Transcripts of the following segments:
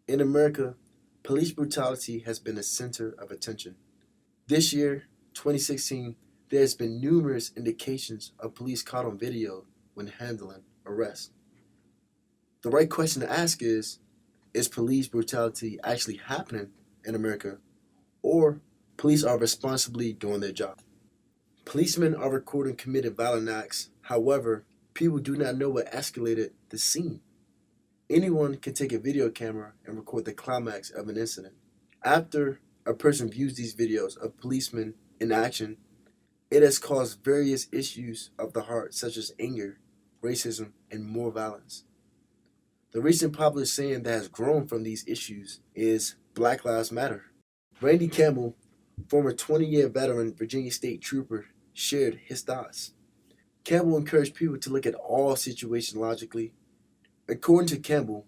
In America, police brutality has been a center of attention. This year, 2016, there has been numerous indications of police caught on video when handling arrests. The right question to ask is police brutality actually happening in America, or police are responsibly doing their job? Policemen are recording committed violent acts. However, people do not know what escalated the scene. Anyone can take a video camera and record the climax of an incident. After a person views these videos of policemen in action, it has caused various issues of the heart, such as anger, racism, and more violence. The recent popular saying that has grown from these issues is Black Lives Matter. Randy Campbell, former 20-year veteran Virginia State Trooper, shared his thoughts. Campbell encouraged people to look at all situations logically. According to Campbell,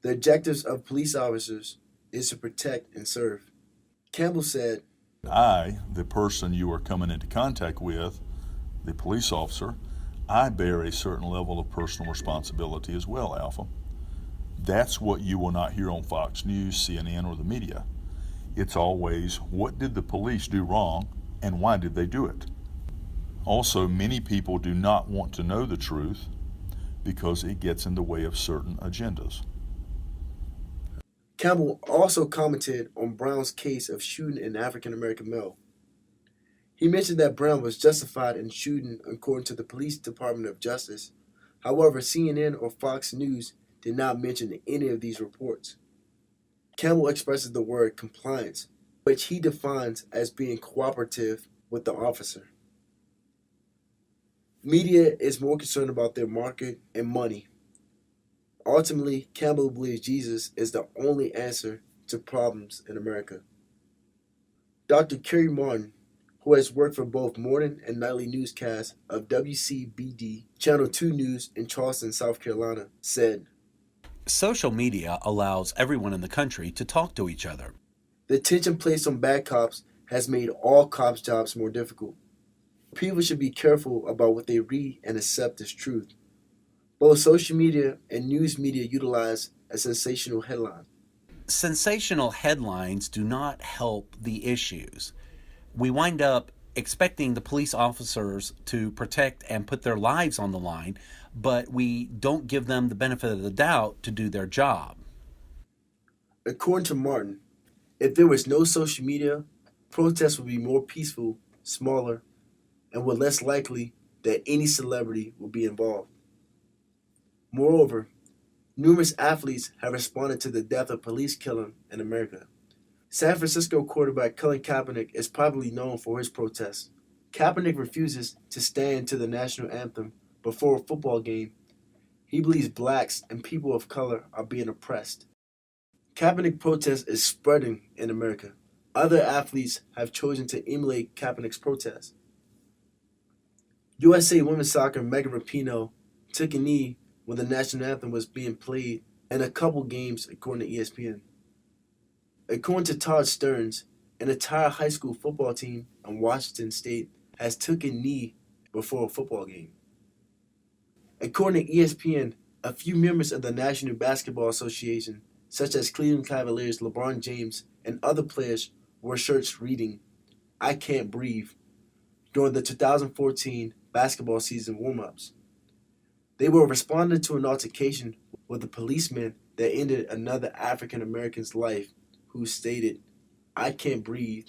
the objectives of police officers is to protect and serve. Campbell said, I, the person you are coming into contact with, the police officer, I bear a certain level of personal responsibility as well, Alpha. That's what you will not hear on Fox News, CNN, or the media. It's always, what did the police do wrong and why did they do it? Also, many people do not want to know the truth because it gets in the way of certain agendas. Campbell also commented on Brown's case of shooting an African American male. He mentioned that Brown was justified in shooting according to the Police Department of Justice. However, CNN or Fox News did not mention any of these reports. Campbell expresses the word compliance, which he defines as being cooperative with the officer. Media is more concerned about their market and money. Ultimately, Campbell believes Jesus is the only answer to problems in America. Dr. Kerry Martin, who has worked for both morning and nightly newscasts of WCBD Channel 2 News in Charleston, South Carolina, said, Social media allows everyone in the country to talk to each other. The attention placed on bad cops has made all cops' jobs more difficult. People should be careful about what they read and accept as truth. Both social media and news media utilize a sensational headline. Sensational headlines do not help the issues. We wind up expecting the police officers to protect and put their lives on the line, but we don't give them the benefit of the doubt to do their job. According to Martin, if there was no social media, protests would be more peaceful, smaller, and were less likely that any celebrity would be involved. Moreover, numerous athletes have responded to the death of police killing in America. San Francisco quarterback Colin Kaepernick is probably known for his protests. Kaepernick refuses to stand to the national anthem before a football game. He believes blacks and people of color are being oppressed. Kaepernick protest is spreading in America. Other athletes have chosen to emulate Kaepernick's protest. USA women's soccer Megan Rapinoe took a knee when the national anthem was being played in a couple games, according to ESPN. According to Todd Stearns, an entire high school football team in Washington State has took a knee before a football game. According to ESPN, a few members of the National Basketball Association, such as Cleveland Cavaliers LeBron James and other players, wore shirts reading, "I Can't Breathe," during the 2014 basketball season warm-ups. They were responding to an altercation with a policeman that ended another African American's life who stated, "I can't breathe,"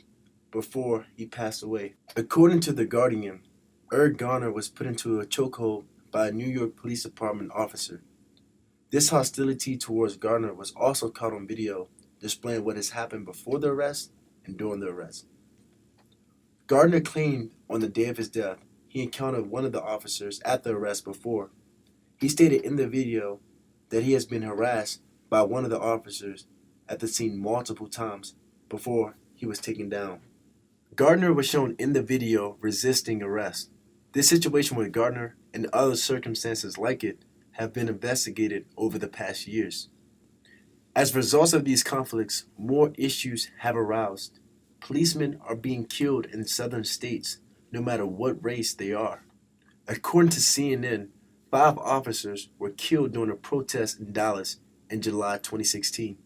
before he passed away. According to The Guardian, Eric Garner was put into a chokehold by a New York Police Department officer. This hostility towards Garner was also caught on video, displaying what has happened before the arrest and during the arrest. Gardner claimed on the day of his death he encountered one of the officers at the arrest before. He stated in the video that he has been harassed by one of the officers at the scene multiple times before he was taken down. Gardner was shown in the video resisting arrest. This situation with Gardner and other circumstances like it have been investigated over the past years. As a result of these conflicts, more issues have aroused. Policemen are being killed in southern states, no matter what race they are. According to CNN, 5 officers were killed during a protest in Dallas in July 2016.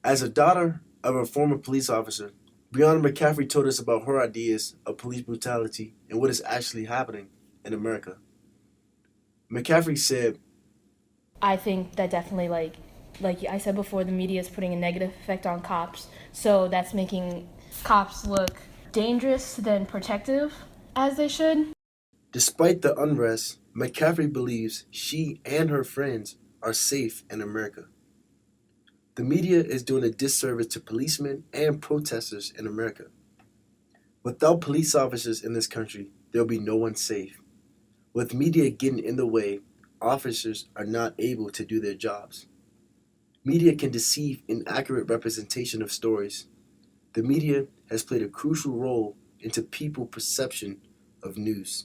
As a daughter of a former police officer, Breonna McCaffrey told us about her ideas of police brutality and what is actually happening in America. McCaffrey said, I think that definitely, like I said before, the media is putting a negative effect on cops. So that's making cops look dangerous than protective as they should. despite the unrest, McCaffrey believes she and her friends are safe in America. The media is doing a disservice to policemen and protesters in America. Without police officers in this country, there'll be no one safe. With media getting in the way, officers are not able to do their jobs. Media can deceive inaccurate representation of stories. The media has played a crucial role into people's perception of news.